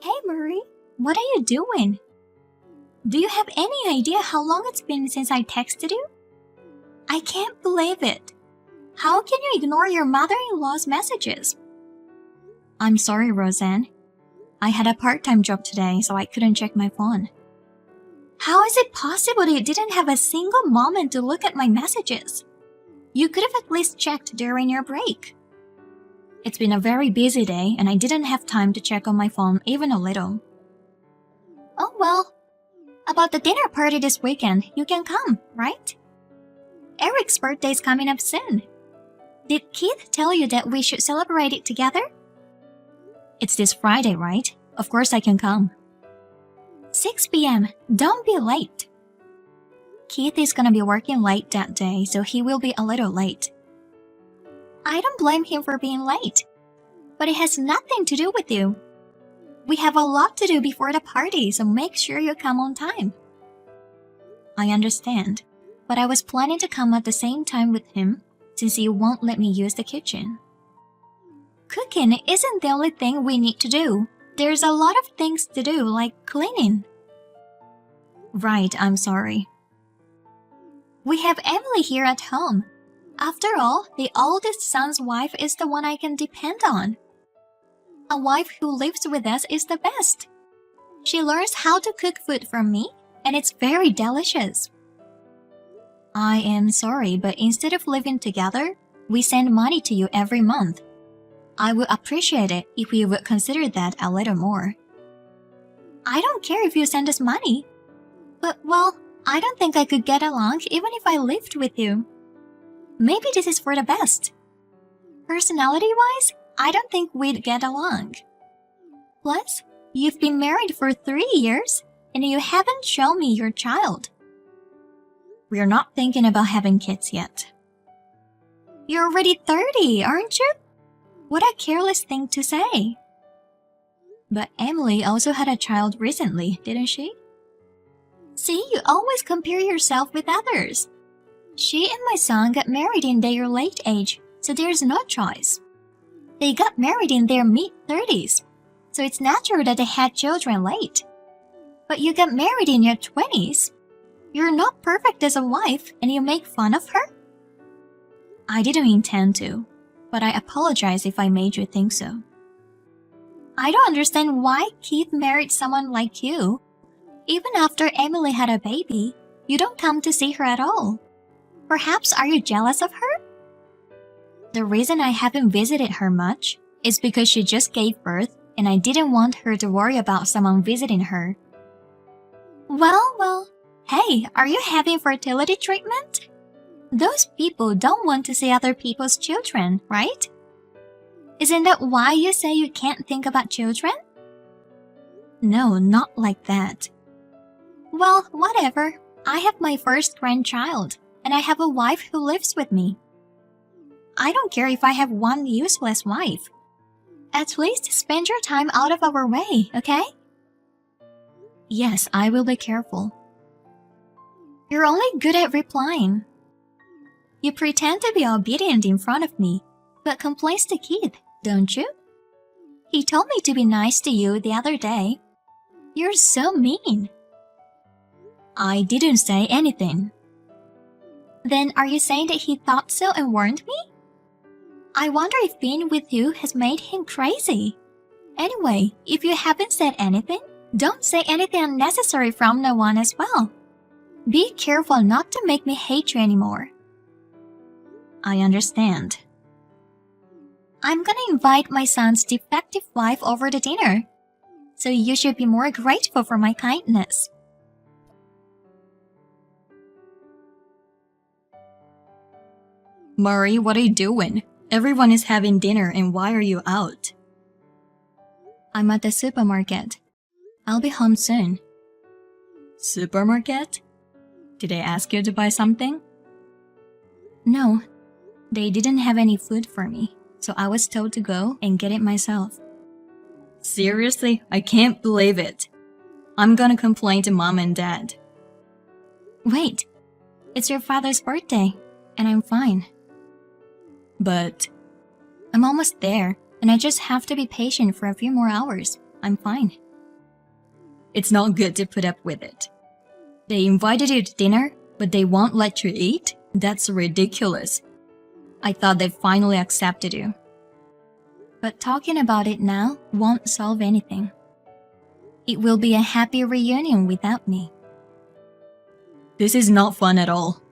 Hey Marie, what are you doing? Do you have any idea how long it's been since I texted you? I can't believe it. How can you ignore your mother-in-law's messages? I'm sorry, Roseanne. I had a part-time job today, so I couldn't check my phone. How is it possible that you didn't have a single moment to look at my messages? You could have at least checked during your break. It's been a very busy day and I didn't have time to check on my phone even a little. Oh well, about the dinner party this weekend, you can come, right? Eric's birthday is coming up soon. Did Keith tell you that we should celebrate it together? It's this Friday, right? Of course I can come. 6 p.m. Don't be late. Keith is gonna be working late that day, so he will be a little late. I don't blame him for being late, but it has nothing to do with you. We have a lot to do before the party, so make sure you come on time. I understand, but I was planning to come at the same time with him since you won't let me use the kitchen. Cooking isn't the only thing we need to do. There's a lot of things to do, like cleaning. Right, I'm sorry. We have Emily here at home. After all, the oldest son's wife is the one I can depend on. A wife who lives with us is the best. She learns how to cook food from me, and it's very delicious. I am sorry, but instead of living together, we send money to you every month. I would appreciate it if you would consider that a little more. I don't care if you send us money. But, well, I don't think I could get along even if I lived with you. Maybe this is for the best. Personality-wise, I don't think we'd get along. Plus, you've been married for 3 years, and you haven't shown me your child. We're not thinking about having kids yet. You're already 30, aren't you? What a careless thing to say. But Emily also had a child recently, didn't she? See, you always compare yourself with others. She and my son got married in their late age, so there's no choice. They got married in their mid-30s, so it's natural that they had children late. But you got married in your 20s. You're not perfect as a wife, and you make fun of her? I didn't intend to, but I apologize if I made you think so. I don't understand why Keith married someone like you. Even after Emily had a baby, you don't come to see her at all. Perhaps are you jealous of her? The reason I haven't visited her much is because she just gave birth and I didn't want her to worry about someone visiting her. Well, hey, are you having fertility treatment? Those people don't want to see other people's children, right? Isn't that why you say you can't think about children? No, not like that. Well, whatever. I have my first grandchild, and I have a wife who lives with me. I don't care if I have one useless wife. At least spend your time out of our way, okay? Yes, I will be careful. You're only good at replying. You pretend to be obedient in front of me, but complains to Keith, don't you? He told me to be nice to you the other day. You're so mean. I didn't say anything. Then are you saying that he thought so and warned me? I wonder if being with you has made him crazy. Anyway, if you haven't said anything, don't say anything unnecessary from now on as well. Be careful not to make me hate you anymore. I understand. I'm gonna invite my son's defective wife over to dinner, so you should be more grateful for my kindness. Murray, what are you doing? Everyone is having dinner and why are you out? I'm at the supermarket. I'll be home soon. Supermarket? Did they ask you to buy something? No, they didn't have any food for me, so I was told to go and get it myself. Seriously? I can't believe it. I'm gonna complain to Mom and Dad. Wait, it's your father's birthday, and I'm fine. But I'm almost there, and I just have to be patient for a few more hours. I'm fine. It's not good to put up with it. They invited you to dinner, but they won't let you eat? That's ridiculous. I thought they finally accepted you. But talking about it now won't solve anything. It will be a happy reunion without me. This is not fun at all.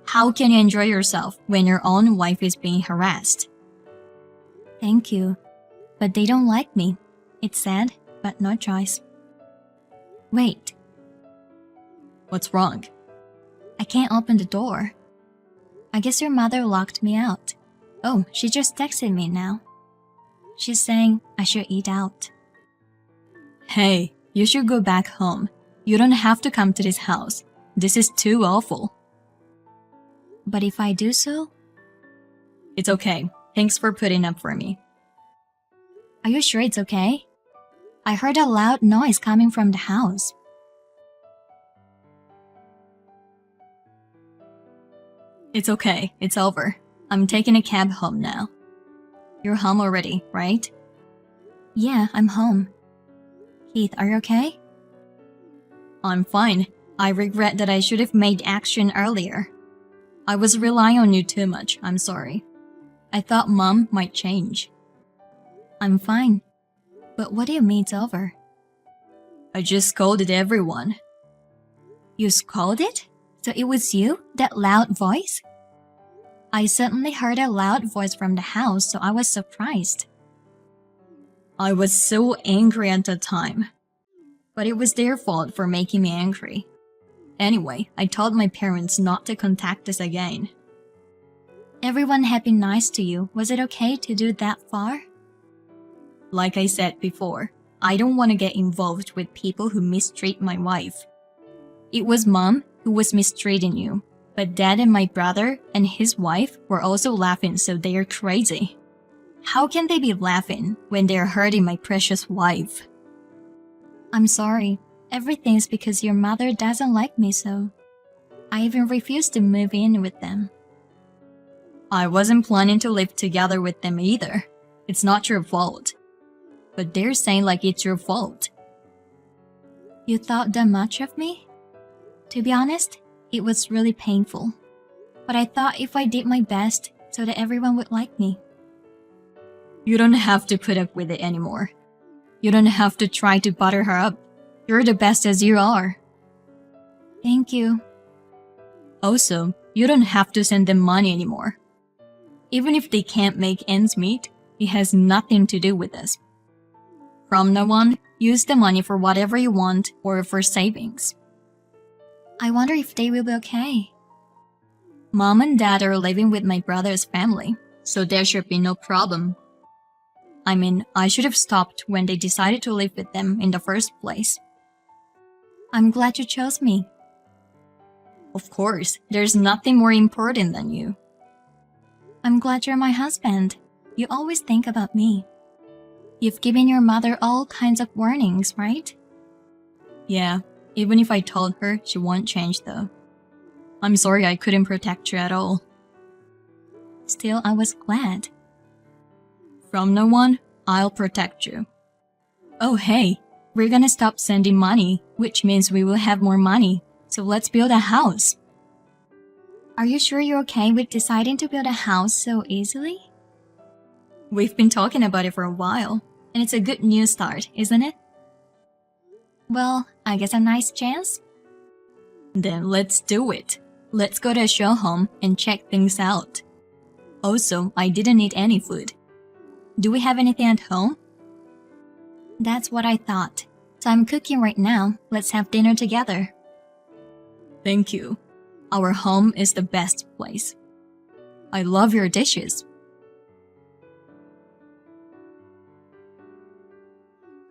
How can you enjoy yourself when your own wife is being harassed? Thank you, but they don't like me. It's sad, but no choice. Wait. What's wrong? I can't open the door. I guess your mother locked me out. Oh, she just texted me now. She's saying I should eat out. Hey, you should go back home. You don't have to come to this house. This is too awful. But if I do so? It's okay. Thanks for putting up for me. Are you sure it's okay? I heard a loud noise coming from the house. It's okay. It's over. I'm taking a cab home now. You're home already, right? Yeah, I'm home. Keith, are you okay? I'm fine. I regret that I should have made action earlier. I was relying on you too much. I'm sorry. I thought Mom might change. I'm fine. But what do you mean it's over? I just scolded everyone. You scolded? So it was you, that loud voice? I suddenly heard a loud voice from the house, so I was surprised. I was so angry at the time. But it was their fault for making me angry. Anyway, I told my parents not to contact us again. Everyone had been nice to you. Was it okay to do that far? Like I said before, I don't want to get involved with people who mistreat my wife. It was Mom who was mistreating you, but Dad and my brother and his wife were also laughing, so they are crazy. How can they be laughing when they are hurting my precious wife? I'm sorry. Everything's because your mother doesn't like me, so I even refused to move in with them. I wasn't planning to live together with them either. It's not your fault. But they're saying like it's your fault. You thought that much of me? To be honest, it was really painful. But I thought if I did my best so that everyone would like me. You don't have to put up with it anymore. You don't have to try to butter her up. You're the best as you are. Thank you. Also, you don't have to send them money anymore. Even if they can't make ends meet, it has nothing to do with us. From now on, use the money for whatever you want or for savings. I wonder if they will be okay. Mom and Dad are living with my brother's family, so there should be no problem. I mean, I should have stopped when they decided to live with them in the first place. I'm glad you chose me. Of course, there's nothing more important than you. I'm glad you're my husband. You always think about me. You've given your mother all kinds of warnings, right? Yeah, even if I told her, she won't change though. I'm sorry I couldn't protect you at all. Still, I was glad. From now on, I'll protect you. Oh hey, we're gonna stop sending money, which means we will have more money. So let's build a house. Are you sure you're okay with deciding to build a house so easily? We've been talking about it for a while, and it's a good new start, isn't it? Well, I guess a nice chance. Then let's do it. Let's go to a show home and check things out. Also, I didn't eat any food. Do we have anything at home? That's what I thought. So I'm cooking right now. Let's have dinner together. Thank you. Our home is the best place. I love your dishes.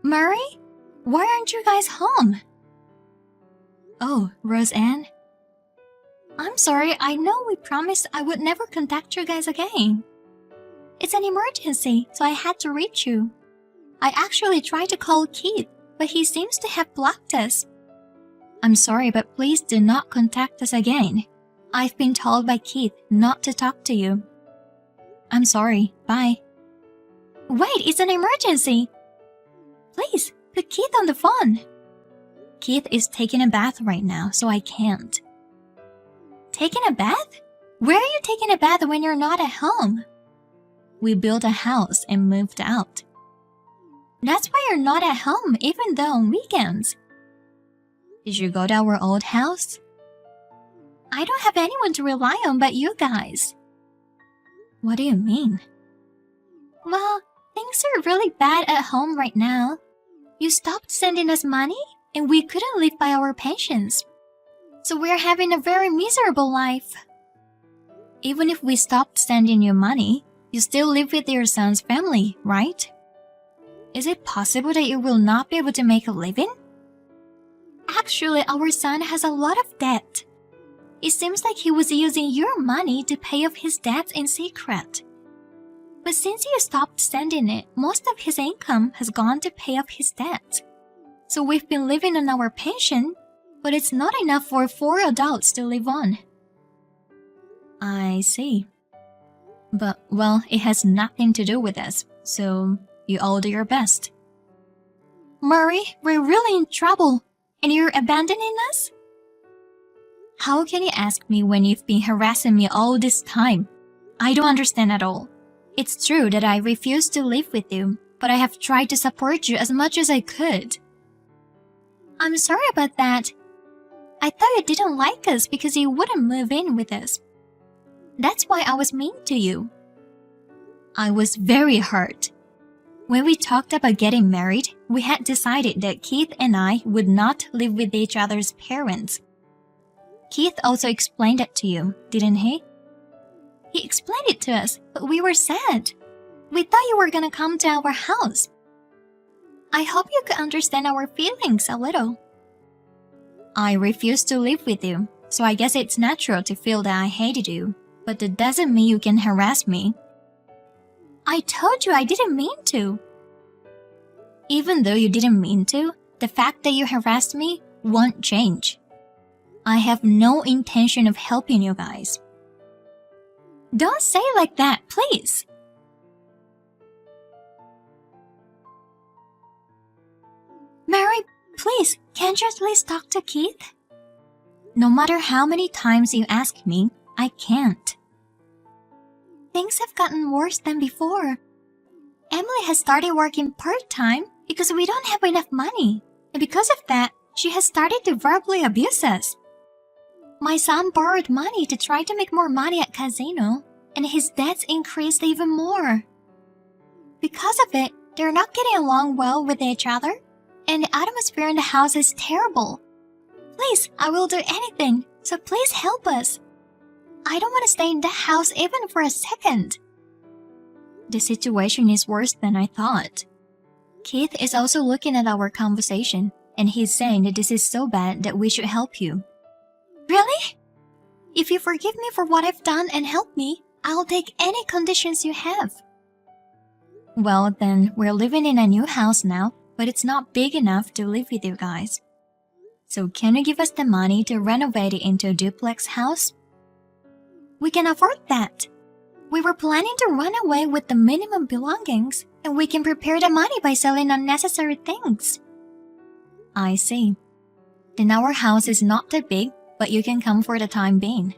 Murray? Why aren't you guys home? Oh, Roseanne? I'm sorry, I know we promised I would never contact you guys again. It's an emergency, so I had to reach you. I actually tried to call Keith, but he seems to have blocked us. I'm sorry, but please do not contact us again. I've been told by Keith not to talk to you. I'm sorry, bye. Wait, it's an emergency! Please, put Keith on the phone. Keith is taking a bath right now, so I can't. Taking a bath? Where are you taking a bath when you're not at home? We built a house and moved out. That's why you're not at home, even though on weekends. Did you go to our old house? I don't have anyone to rely on but you guys. What do you mean? Well, things are really bad at home right now. You stopped sending us money, and we couldn't live by our pensions. So we're having a very miserable life. Even if we stopped sending you money, you still live with your son's family, right? Is it possible that you will not be able to make a living? Actually, our son has a lot of debt. It seems like he was using your money to pay off his debts in secret. But since you stopped sending it, most of his income has gone to pay off his debts. So we've been living on our pension, but it's not enough for 4 adults to live on. I see. But, well, it has nothing to do with us, so you all do your best. Murray, we're really in trouble, and you're abandoning us? How can you ask me when you've been harassing me all this time? I don't understand at all. It's true that I refuse to live with you, but I have tried to support you as much as I could. I'm sorry about that. I thought you didn't like us because you wouldn't move in with us. That's why I was mean to you. I was very hurt. When we talked about getting married, we had decided that Keith and I would not live with each other's parents. Keith also explained it to you, didn't he? He explained it to us, but we were sad. We thought you were gonna come to our house. I hope you could understand our feelings a little. I refused to live with you, so I guess it's natural to feel that I hated you, but that doesn't mean you can harass me. I told you I didn't mean to. Even though you didn't mean to, the fact that you harassed me won't change. I have no intention of helping you guys. Don't say it like that, please. Mary, please, can't you at least talk to Keith? No matter how many times you ask me, I can't. Things have gotten worse than before. Emily has started working part-time because we don't have enough money, and because of that, she has started to verbally abuse us. My son borrowed money to try to make more money at casino, and his debts increased even more. Because of it, they're not getting along well with each other, and the atmosphere in the house is terrible. Please, I will do anything, so please help us. I don't want to stay in that house even for a second. The situation is worse than I thought. Keith is also looking at our conversation, and he's saying that this is so bad that we should help you. Really? If you forgive me for what I've done and help me, I'll take any conditions you have. Well, then, we're living in a new house now, but it's not big enough to live with you guys. So can you give us the money to renovate it into a duplex house? We can afford that. We were planning to run away with the minimum belongings, and we can prepare the money by selling unnecessary things. I see. Then our house is not that big, but you can come for the time being.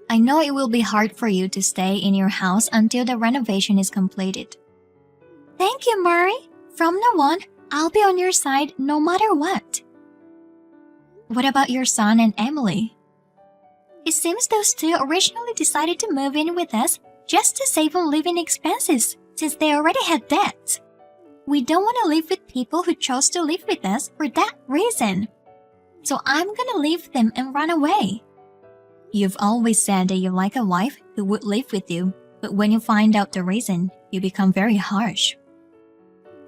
I know it will be hard for you to stay in your house until the renovation is completed. Thank you, Murray. From now on, I'll be on your side no matter what. What about your son and Emily? It seems those two originally decided to move in with us just to save on living expenses, since they already had debts. We don't want to live with people who chose to live with us for that reason. So I'm gonna leave them and run away. You've always said that you like a wife who would live with you, but when you find out the reason, you become very harsh.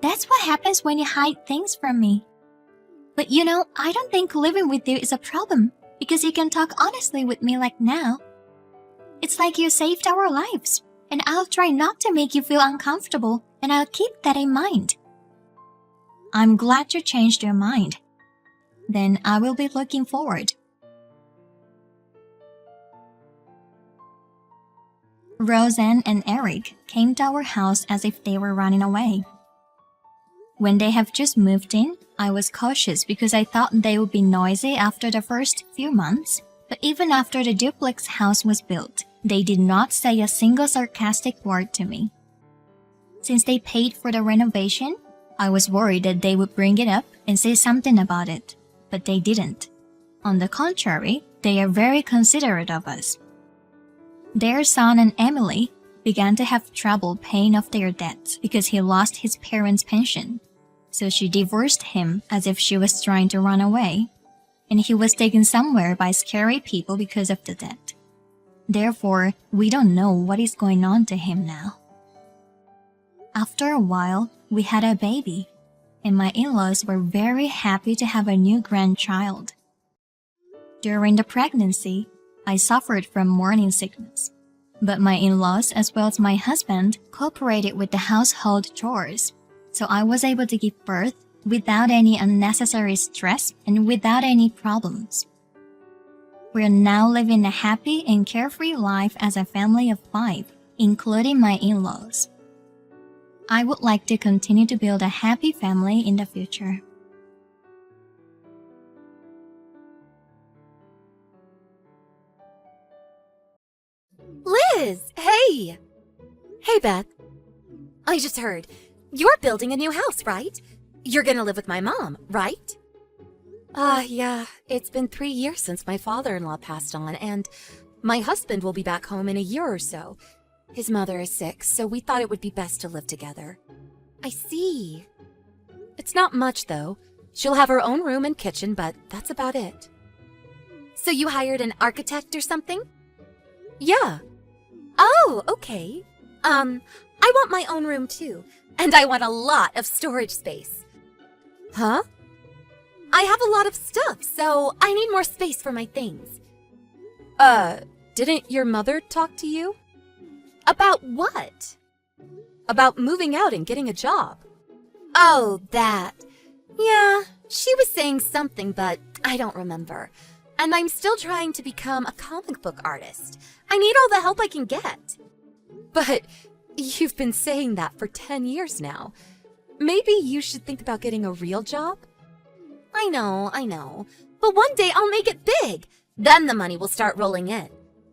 That's what happens when you hide things from me. But you know, I don't think living with you is a problem, because you can talk honestly with me like now. It's like you saved our lives, and I'll try not to make you feel uncomfortable, and I'll keep that in mind. I'm glad you changed your mind. Then I will be looking forward. Roseanne and Eric came to our house as if they were running away. When they have just moved in, I was cautious because I thought they would be noisy after the first few months. But even after the duplex house was built, they did not say a single sarcastic word to me. Since they paid for the renovation, I was worried that they would bring it up and say something about it, but they didn't. On the contrary, they are very considerate of us. Their son and Emily began to have trouble paying off their debts because he lost his parents' pension. So she divorced him as if she was trying to run away, and he was taken somewhere by scary people because of the debt. Therefore, we don't know what is going on to him now. After a while, we had a baby, and my in-laws were very happy to have a new grandchild. During the pregnancy, I suffered from morning sickness, but my in-laws as well as my husband cooperated with the household chores, so I was able to give birth without any unnecessary stress and without any problems. We are now living a happy and carefree life as a family of 5, including my in-laws. I would like to continue to build a happy family in the future. Liz, hey! Hey, Beth. I just heard. You're building a new house, right? You're gonna live with my mom, right? Yeah. It's been 3 years since my father-in-law passed on, and my husband will be back home in a year or so. His mother is sick, so we thought it would be best to live together. I see. It's not much, though. She'll have her own room and kitchen, but that's about it. So you hired an architect or something? Yeah. Oh, okay. I want my own room too, and I want a lot of storage space. Huh? I have a lot of stuff, so I need more space for my things. Didn't your mother talk to you? About what? About moving out and getting a job. Oh, that. Yeah, she was saying something, but I don't remember. And I'm still trying to become a comic book artist. I need all the help I can get. But you've been saying that for 10 years now. Maybe you should think about getting a real job? I know. But one day I'll make it big. Then the money will start rolling in.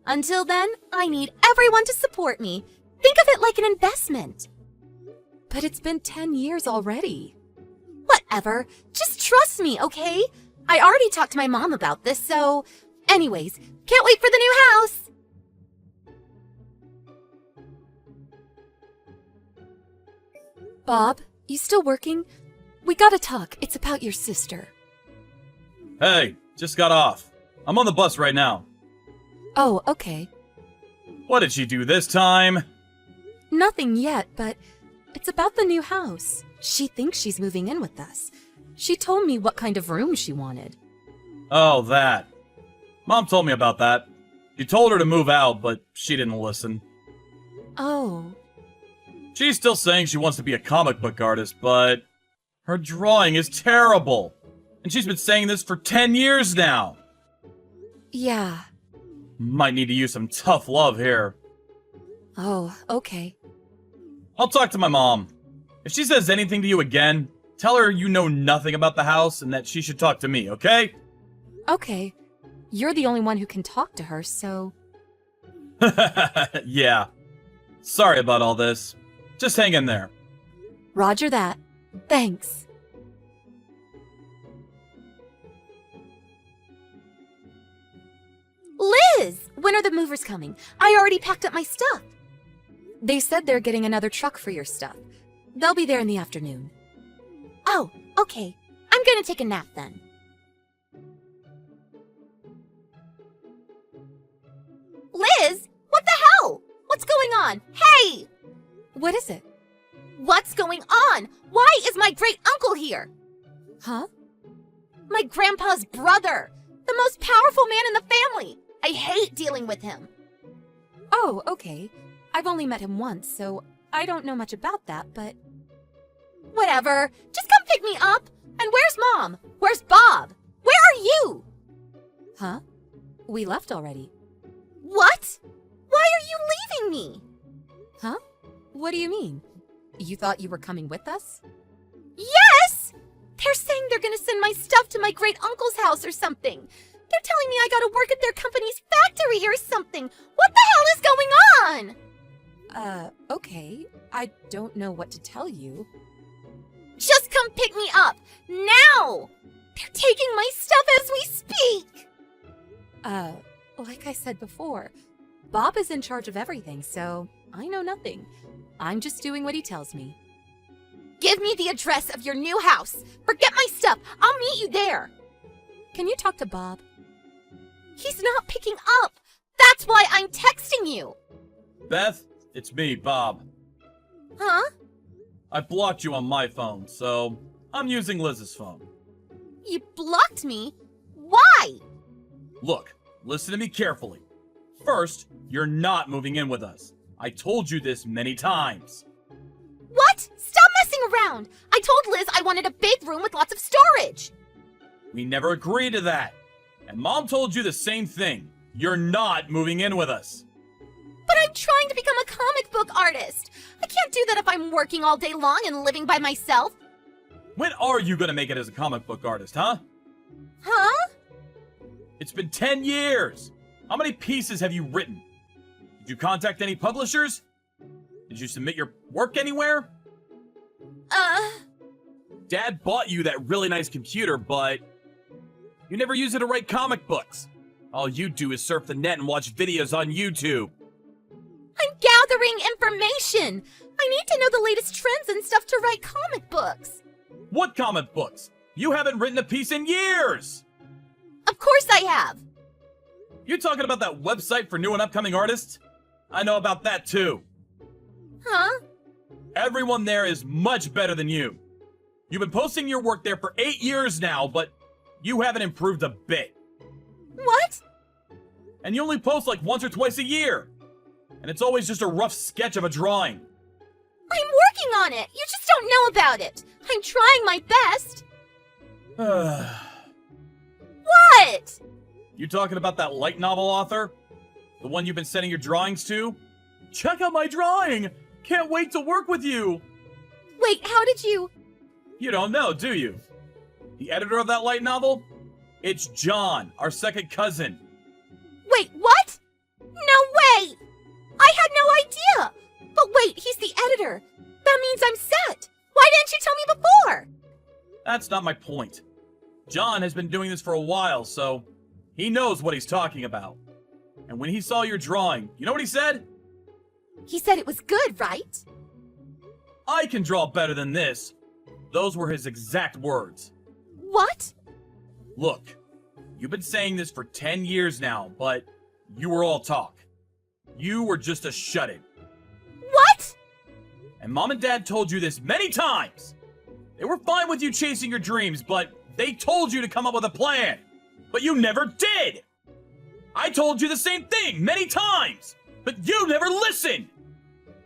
Until then, I need everyone to support me. Think of it like an investment. But it's been 10 years already. Whatever. Just trust me, okay? I already talked to my mom about this, so... Anyways, can't wait for the new house! Bob, you still working? We gotta talk. It's about your sister. Hey, just got off. I'm on the bus right now. Oh, okay. What did she do this time? Nothing yet, but it's about the new house. She thinks she's moving in with us. She told me what kind of room she wanted. Oh, that. Mom told me about that. You told her to move out, but she didn't listen. Oh. She's still saying she wants to be a comic book artist, but her drawing is terrible. And she's been saying this for 10 years now. Yeah. Might need to use some tough love here. Oh, okay. I'll talk to my mom. If she says anything to you again, tell her you know nothing about the house and that she should talk to me, okay? Okay. You're the only one who can talk to her, so... Yeah. Sorry about all this. Just hang in there. Roger that. Thanks. Liz! When are the movers coming? I already packed up my stuff. They said they're getting another truck for your stuff. They'll be there in the afternoon. Oh, okay. I'm gonna take a nap then. Liz! What the hell? What's going on? Hey! What is it? What's going on? Why is my great uncle here? Huh? My grandpa's brother! The most powerful man in the family! I hate dealing with him. Oh, okay. I've only met him once, so I don't know much about that, but... Whatever. Just come pick me up. And where's Mom? Where's Bob? Where are you? Huh? We left already. What? Why are you leaving me? Huh? What do you mean? You thought you were coming with us? Yeah! my stuff to my great-uncle's house or something. They're telling me I gotta work at their company's factory or something. What the hell is going on? Okay. I don't know what to tell you. Just come pick me up, now! They're taking my stuff as we speak! Like I said before, Bob is in charge of everything, so I know nothing. I'm just doing what he tells me. Give me the address of your new house. Forget my stuff. I'll meet you there. Can you talk to Bob? He's not picking up. That's why I'm texting you. Beth, it's me, Bob. Huh? I blocked you on my phone, so I'm using Liz's phone. You blocked me? Why? Look, listen to me carefully. First, you're not moving in with us. I told you this many times. What? Stop messing around. I told Liz I wanted a big room with lots of storage. We never agreed to that. And Mom told you the same thing. You're not moving in with us. But I'm trying to become a comic book artist. I can't do that if I'm working all day long and living by myself. When are you gonna make it as a comic book artist, huh? Huh? It's been 10 years. How many pieces have you written? Did you contact any publishers? Did you submit your work anywhere? Dad bought you that really nice computer, but you never use it to write comic books. All you do is surf the net and watch videos on YouTube. I'm gathering information. I need to know the latest trends and stuff to write comic books. What comic books? You haven't written a piece in years! Of course I have. You talking about that website for new and upcoming artists? I know about that too. Huh? Everyone there is much better than you. You've been posting your work there for 8 years now, but you haven't improved a bit. What? And you only post like once or twice a year. And it's always just a rough sketch of a drawing. I'm working on it. You just don't know about it. I'm trying my best. What? You talking about that light novel author? The one you've been sending your drawings to? Check out my drawing! Can't wait to work with you! Wait, how did you... You don't know, do you? The editor of that light novel? It's John, our second cousin. Wait, what? No way! I had no idea! But wait, he's the editor. That means I'm set. Why didn't you tell me before? That's not my point. John has been doing this for a while, so he knows what he's talking about. And when he saw your drawing, you know what he said? He said it was good, right? I can draw better than this. Those were his exact words. What? Look, you've been saying this for 10 years now, but you were all talk. You were just a shut-in. What? And Mom and Dad told you this many times. They were fine with you chasing your dreams, but they told you to come up with a plan. But you never did. I told you the same thing many times, but you never listened.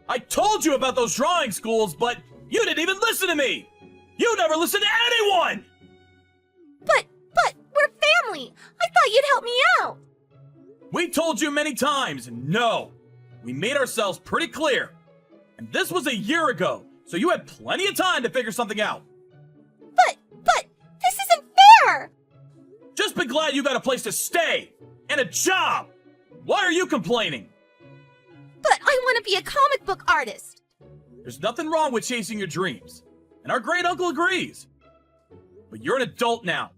I told you about those drawing schools, but you didn't even listen to me. You never listened to anyone. But we're family. I thought you'd help me out. We told you many times, no. We made ourselves pretty clear. And this was a year ago, so you had plenty of time to figure something out. But, this isn't fair! Just be glad you got a place to stay and a job. Why are you complaining? But I want to be a comic book artist. There's nothing wrong with chasing your dreams, and our great uncle agrees. But you're an adult now.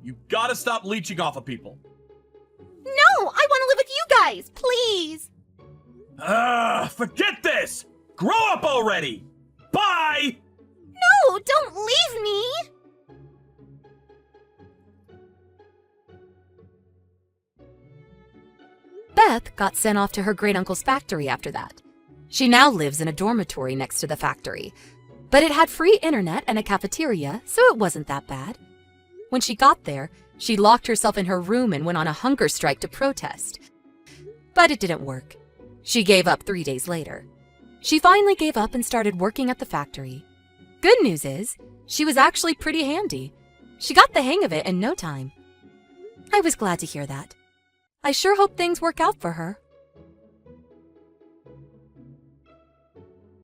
You gotta stop leeching off of people. No, I want to live with you guys, please. Forget this! Grow up already! Bye! No, don't leave me! Beth got sent off to her great-uncle's factory after that. She now lives in a dormitory next to the factory, but it had free internet and a cafeteria, so it wasn't that bad. When she got there, she locked herself in her room and went on a hunger strike to protest. But it didn't work. She gave up 3 days later. She finally gave up and started working at the factory. Good news is, she was actually pretty handy. She got the hang of it in no time. I was glad to hear that. I sure hope things work out for her.